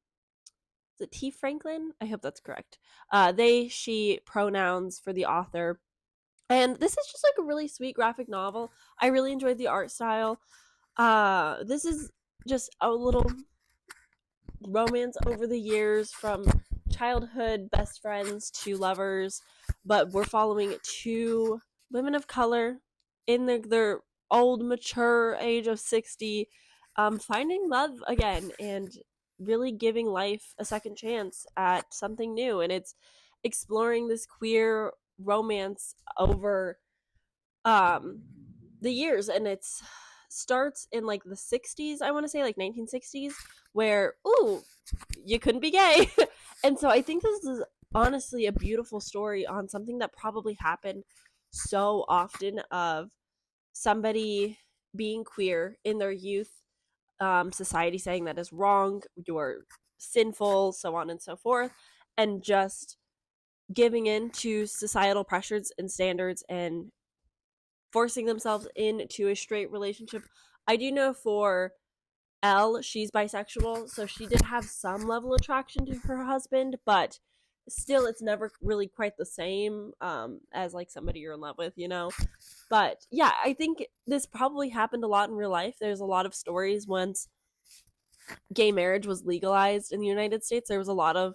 is it T. Franklin? I hope that's correct. They, she pronouns for the author. And this is just like a really sweet graphic novel. I really enjoyed the art style. This is just a little romance over the years from childhood best friends to lovers, but we're following 2 women of color in their old mature age of 60, finding love again and really giving life a second chance at something new. And it's exploring this queer romance over the years, and it's starts in like the 60s, I want to say like 1960s, where ooh, you couldn't be gay. And so I think this is
honestly a beautiful story on something that probably happened so often, of somebody being queer in their youth, society saying that is wrong, you're sinful, so on and so forth, and just giving in to societal pressures and standards and forcing themselves into a straight relationship. I do know for Elle, she's bisexual, so she did have some level of attraction to her husband, but still it's never really quite the same, as like somebody you're in love with, you know. But yeah, I think this probably happened a lot in real life. There's a lot of stories once gay marriage was legalized in the United States, there was a lot of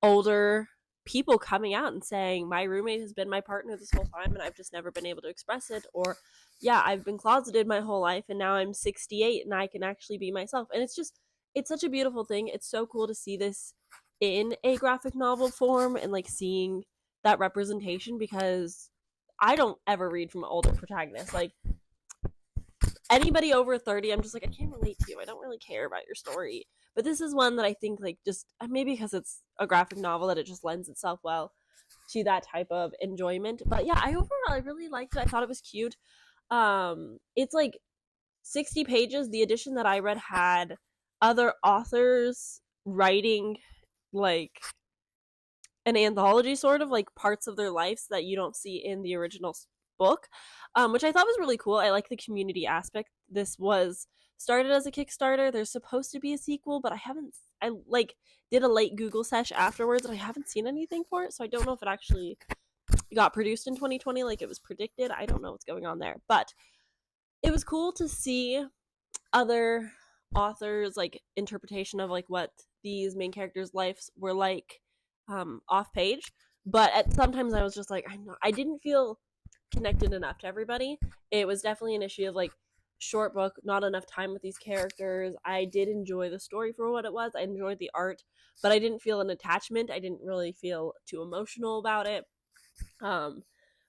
older people coming out and saying, my roommate has been my partner this whole time and I've just never been able to express it. Or, yeah, I've been closeted my whole life and now I'm 68 and I can actually be myself. And it's such a beautiful thing. It's so cool to see this in a graphic novel form and like seeing that representation, because I don't ever read from older protagonists. Like, anybody over 30, I'm just like, I can't relate to you. I don't really care about your story. But this is one that I think, like, just maybe because it's a graphic novel, that it just lends itself well to that type of enjoyment. But yeah, I really liked it. I thought it was cute. It's like 60 pages. The edition that I read had other authors writing like an anthology, sort of like parts of their lives that you don't see in the original book, which I thought was really cool. I like the community aspect. This was started as a Kickstarter. There's supposed to be a sequel, but I like did a late Google search afterwards and I haven't seen anything for it, so I don't know if it actually got produced in 2020 like it was predicted. I don't know what's going on there, but it was cool to see other authors like interpretation of like what these main characters' lives were like, off page. But at sometimes I was just like, I didn't feel connected enough to everybody. It was definitely an issue of like short book, not enough time with these characters. I did enjoy the story for what it was. I enjoyed the art, but I didn't feel an attachment. I didn't really feel too emotional about it. Um,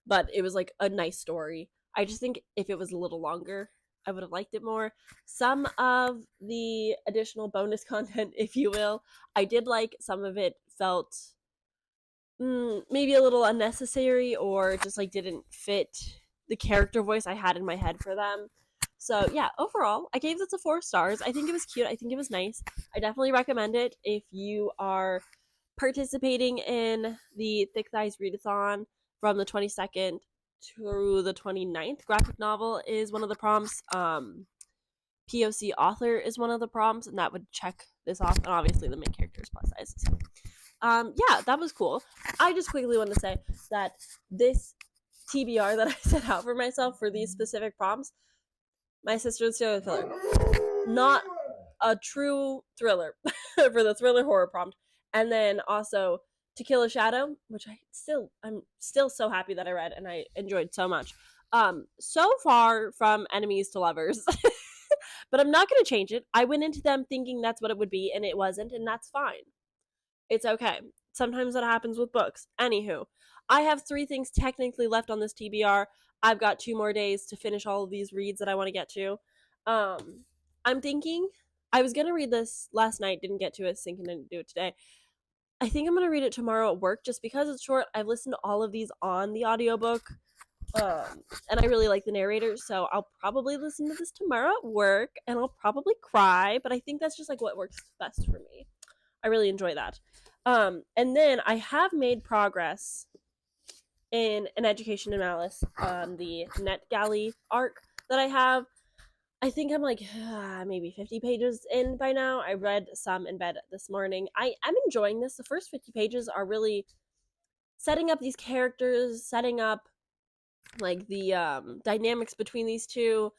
but it was like a nice story. I just think if it was a little longer, I would have liked it more. Some of the additional bonus content, if you will, I did like. Some of it felt maybe a little unnecessary, or just like didn't fit the character voice I had in my head for them. So yeah, overall, I gave this a 4 stars. I think it was cute. I think it was nice. I definitely recommend it if you are participating in the Thick Thighs Readathon from the 22nd through the 29th. Graphic novel is one of the prompts. POC author is one of the prompts, and that would check this off. And obviously, the main character is plus size. So, yeah, that was cool. I just quickly want to say that this TBR that I set out for myself for these specific prompts, My Sister's Serial Killer, not a true thriller for the thriller horror prompt, and then also To Kill a Shadow, which I'm still so happy that I read and I enjoyed so much. So far from enemies to lovers. But I'm not going to change it. I went into them thinking that's what it would be, and it wasn't, and that's fine. It's okay. Sometimes that happens with books. Anywho, I have 3 things technically left on this TBR. I've got 2 more days to finish all of these reads that I want to get to. I'm thinking I was going to read this last night, didn't get to it, thinking to do it today. I think I'm going to read it tomorrow at work just because it's short. I've listened to all of these on the audiobook. And I really like the narrator, so I'll probably listen to this tomorrow at work, and I'll probably cry, but I think that's just like what works best for me. I really enjoy that. And then I have made progress in An Education in Malice, the NetGalley arc that I have. I think I'm like maybe 50 pages in by now. I read some in bed this morning. I am enjoying this. The first 50 pages are really setting up these characters, setting up like the dynamics between these two,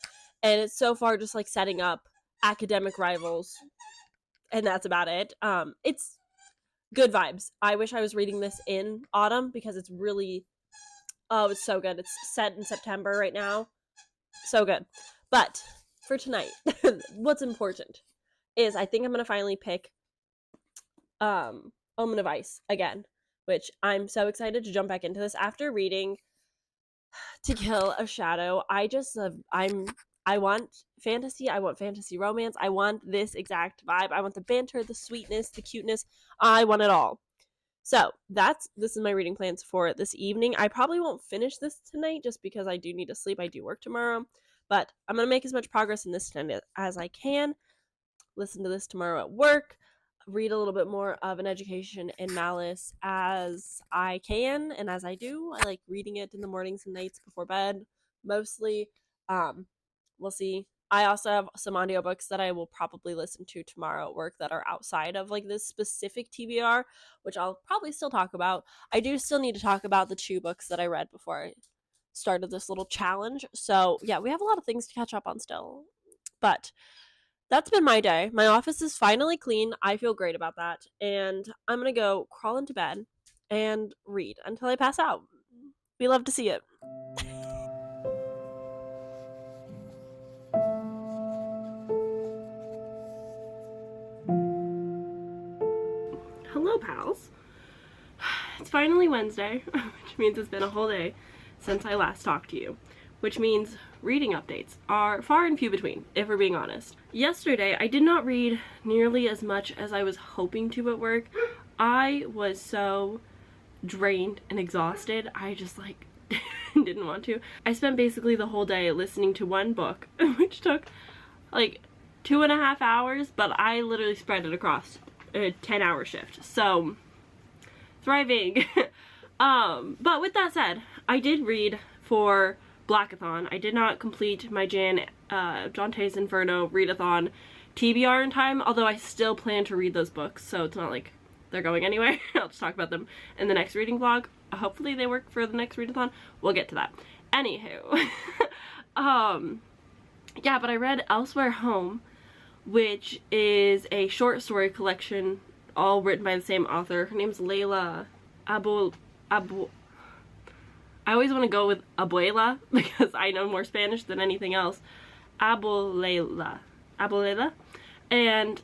and it's so far just like setting up academic rivals, and that's about it. It's good vibes. I wish I was reading this in autumn because it's really, oh, it's so good. It's set in September right now. So good. But for tonight, what's important is I think I'm going to finally pick Omen of Ice again, which I'm so excited to jump back into this after reading To Kill a Shadow. I want fantasy. I want fantasy romance. I want this exact vibe. I want the banter, the sweetness, the cuteness. I want it all.
So this is my reading plans for this evening. I probably won't finish this tonight just because I do need to sleep. I do work tomorrow, but I'm going to make as much progress in this tonight as I can. Listen to this tomorrow at work, read a little bit more of An Education in Malice as I can and as I do. I like reading it in the mornings and nights before bed, mostly. We'll see. I also have some audiobooks that I will probably listen to tomorrow at work that are outside of like this specific TBR, which I'll probably still talk about. I do still need to talk about the 2 books that I read before I started this little challenge. So yeah, we have a lot of things to catch up on still. But that's been my day. My office is finally clean. I feel great about that. And I'm going to go crawl into bed and read until I pass out. We love to see it. Hello, pals. It's finally Wednesday, which means it's been a whole day since I last talked to you, which means reading updates are far and few between, if we're being honest. Yesterday, I did not read nearly as much as I was hoping to at work. I was so drained and exhausted, I just like didn't want to. I spent basically the whole day listening to one book, which took like 2.5 hours, but I literally spread it across a 10-hour shift. So, thriving. But with that said, I did read for Blackathon. I did not complete my Dante's Inferno readathon TBR in time, although I still plan to read those books, so it's not like they're going anywhere. I'll just talk about them in the next reading vlog. Hopefully they work for the next readathon. We'll get to that. Anywho. Yeah, but I read Elsewhere Home, which is a short story collection, all written by the same author. Her name's Layla I always want to go with Abuela because I know more Spanish than anything else. Abuela. And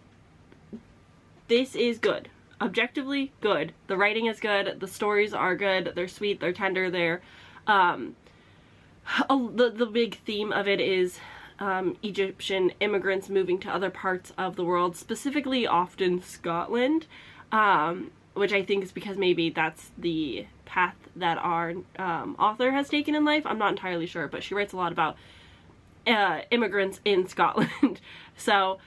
this is good. Objectively good. The writing is good. The stories are good. They're sweet. They're tender. They're the big theme of it is Egyptian immigrants moving to other parts of the world, specifically often Scotland, which I think is because maybe that's the path that our author has taken in life. I'm not entirely sure, but she writes a lot about immigrants in Scotland. So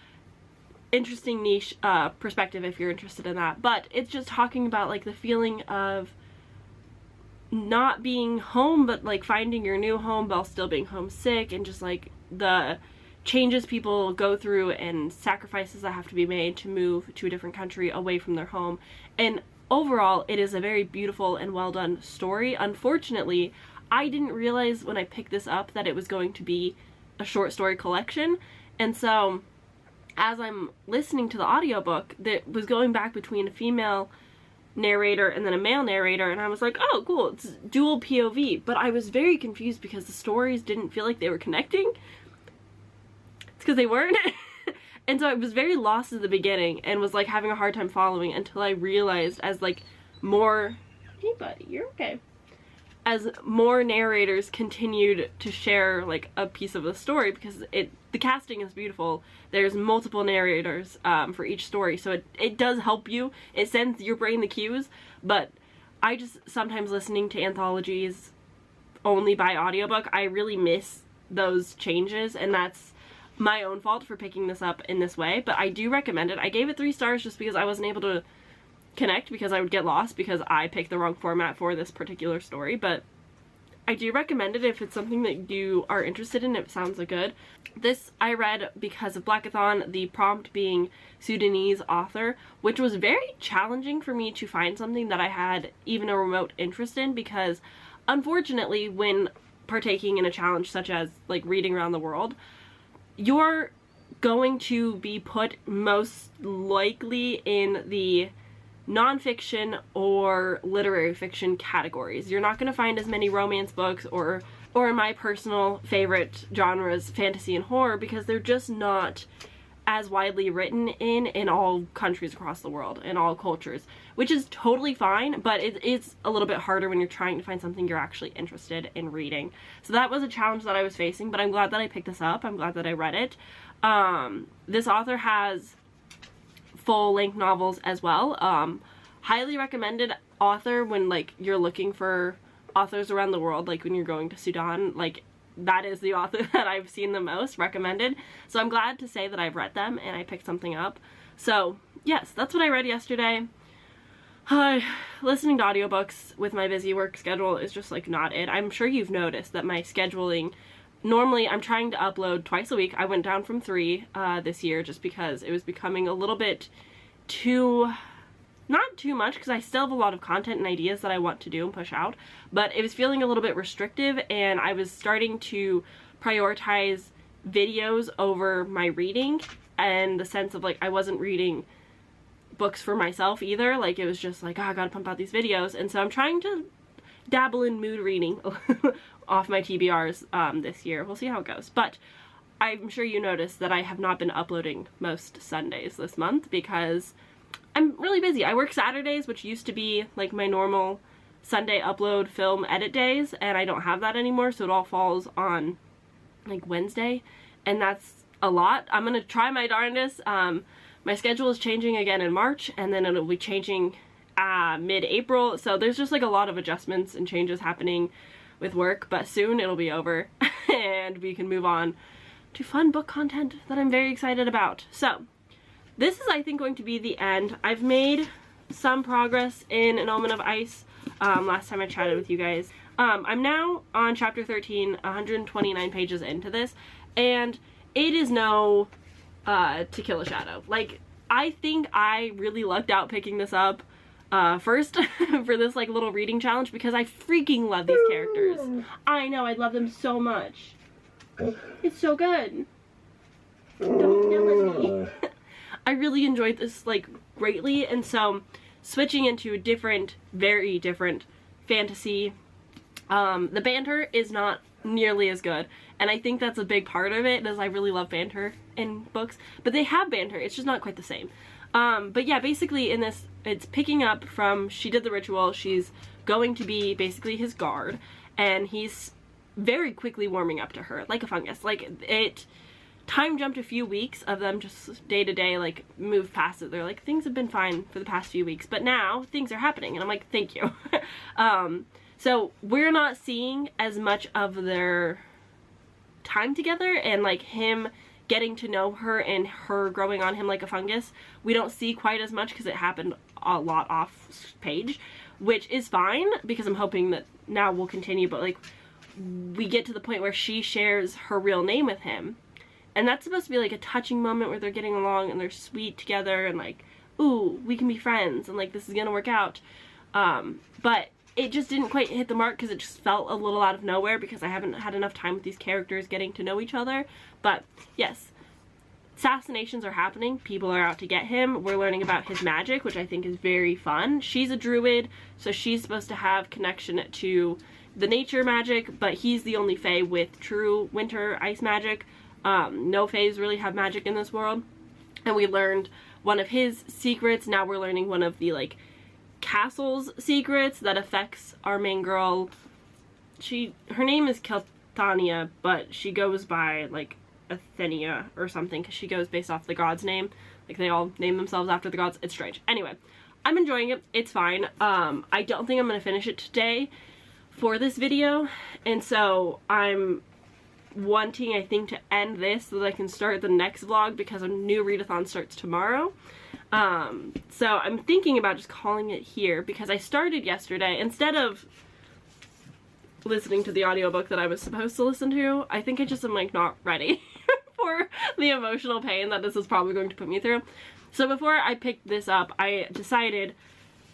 interesting niche perspective if you're interested in that. But it's just talking about like the feeling of not being home, but like finding your new home while still being homesick, and just like the changes people go through and sacrifices that have to be made to move to a different country away from their home. And overall, it is a very beautiful and well done story. Unfortunately, I didn't realize when I picked this up that it was going to be a short story collection. And so as I'm listening to the audiobook, that was going back between a female narrator and then a male narrator, and I was like, oh cool, it's dual POV. But I was very confused because the stories didn't feel like they were connecting. It's because they weren't. And so I was very lost at the beginning and was like having a hard time following until I realized as like more, hey buddy, you're okay, as more narrators continued to share like a piece of the story, because the casting is beautiful. There's multiple narrators for each story, so it does help you. It sends your brain the cues. But I just sometimes listening to anthologies only by audiobook, I really miss those changes, and that's my own fault for picking this up in this way. But I do recommend it. I gave it 3 stars just because I wasn't able to connect, because I would get lost because I picked the wrong format for this particular story. But I do recommend it if it's something that you are interested in. It sounds like good. This I read because of Blackathon, the prompt being Sudanese author, which was very challenging for me to find something that I had even a remote interest in, because unfortunately when partaking in a challenge such as like reading around the world, you're going to be put most likely in the nonfiction or literary fiction categories. You're not going to find as many romance books or in my personal favorite genres, fantasy and horror, because they're just not as widely written in all countries across the world, in all cultures, which is totally fine, but it's a little bit harder when you're trying to find something you're actually interested in reading. So that was a challenge that I was facing, but I'm glad that I picked this up. I'm glad that I read it. This author has full-length novels as well.
highly recommended author when like you're looking for authors around the world, like when you're going to Sudan. Like that is the author that I've seen the most recommended. So I'm glad to say that I've read them and I picked something up. So yes, that's what I read yesterday. Listening to audiobooks with my busy work schedule is just like not it. I'm sure you've noticed that my scheduling, normally I'm trying to upload twice a week. I went down from 3 this year just because it was becoming a little bit too, not too much, because I still have a lot of content and ideas that I want to do and push out, but it was feeling a little bit restrictive, and I was starting to prioritize videos over my reading, and the sense of like I wasn't reading books for myself either. Like it was just like, oh, I gotta pump out these videos. And so I'm trying to dabble in mood reading off my TBRs this year. We'll see how it goes, but I'm sure you noticed that I have not been uploading most Sundays this month because I'm really busy. I work Saturdays, which used to be like my normal Sunday upload film edit days, and I don't have that anymore, so it all falls on like Wednesday, and that's a lot. I'm gonna try my darndest. My schedule is changing again in March, and then it'll be changing mid-April, so there's just like a lot of adjustments and changes happening with work, but soon it'll be over and we can move on to fun book content that I'm very excited about. So this is, I think, going to be the end. I've made some progress in An Omen of Ice last time I chatted with you guys. I'm now on chapter 13, 129 pages into this, and it is no To Kill a Shadow. Like, I think I really lucked out picking this up first for this like little reading challenge because I freaking love these characters. I know, I love them so much. It's so good. Don't yell at me. I really enjoyed this like greatly, and so switching into a different, very different fantasy, the banter is not nearly as good, and I think that's a big part of it, is I really love banter in books, but they have banter, it's just not quite the same. But yeah, basically in this, it's picking up from, she did the ritual, she's going to be basically his guard, and he's very quickly warming up to her, like a fungus. Like, it time jumped a few weeks of them just day to day, like, moved past it. They're like, things have been fine for the past few weeks, but now things are happening, and I'm like, thank you. So we're not seeing as much of their time together, and like him getting to know her and her growing on him like a fungus. We don't see quite as much because it happened a lot off page, which is fine because I'm hoping that now we'll continue, but like we get to the point where she shares her real name with him, and that's supposed to be like a touching moment where they're getting along and they're sweet together and like, ooh, we can be friends and like this is gonna work out. But it just didn't quite hit the mark because it just felt a little out of nowhere because I haven't had enough time with these characters getting to know each other. But yes, assassinations are happening. People are out to get him. We're learning about his magic, which I think is very fun. She's a druid, so she's supposed to have connection to the nature magic, but he's the only fae with true winter ice magic. No faes really have magic in this world. And we learned one of his secrets. Now we're learning one of the like castle's secrets that affects our main girl. Her name is Keltania, but she goes by like Athenia or something because she goes based off the god's name. Like they all name themselves after the gods. It's strange. Anyway, I'm enjoying it. It's fine. I don't think I'm gonna finish it today for this video, and so I'm wanting, I think, to end this so that I can start the next vlog because a new readathon starts tomorrow. So I'm thinking about just calling it here because I started yesterday. Instead of listening to the audiobook that I was supposed to listen to, I think I just am like not ready for the emotional pain that this is probably going to put me through. So before I picked this up, I decided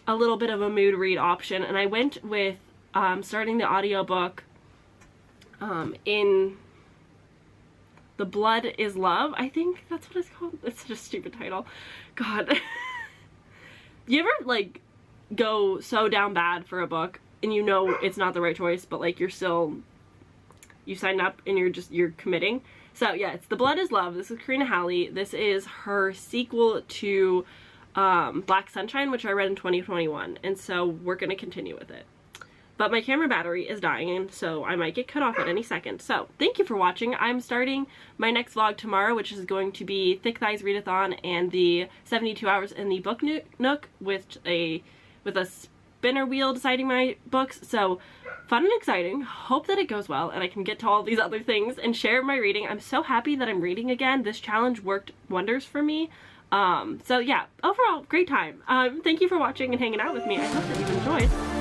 a little bit of a mood read option, and I went with starting the audiobook in The Blood is Love, I think that's what it's called. It's such a stupid title. God. You ever like go so down bad for a book and you know it's not the right choice, but like you signed up and you're committing? So yeah, it's The Blood is Love. This is Karina Halley. This is her sequel to Black Sunshine, which I read in 2021, and so we're gonna continue with it. But my camera battery is dying, and so I might get cut off at any second. So thank you for watching. I'm starting my next vlog tomorrow, which is going to be Thick Thighs Readathon and the 72 hours in the book nook with a with a spinner wheel deciding my books. So fun and exciting. Hope that it goes well and I can get to all these other things and share my reading. I'm so happy that I'm reading again. This challenge worked wonders for me. So yeah, overall, great time. Thank you for watching and hanging out with me. I hope that you've enjoyed.